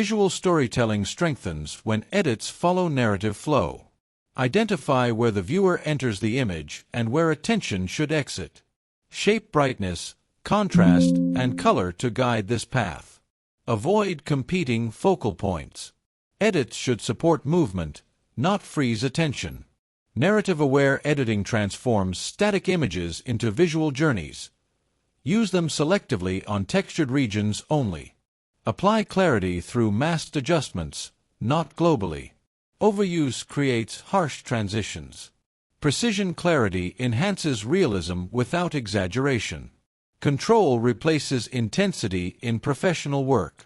Visual storytelling strengthens when edits follow narrative flow. Identify where the viewer enters the image and where attention should exit. Shape brightness, contrast, and color to guide this path. Avoid competing focal points. Edits should support movement, not freeze attention. Narrative-aware editing transforms static images into visual journeys. Use them selectively on textured regions only. Apply clarity through masked adjustments, not globally. Overuse creates harsh transitions. Precision clarity enhances realism without exaggeration. Control replaces intensity in professional work.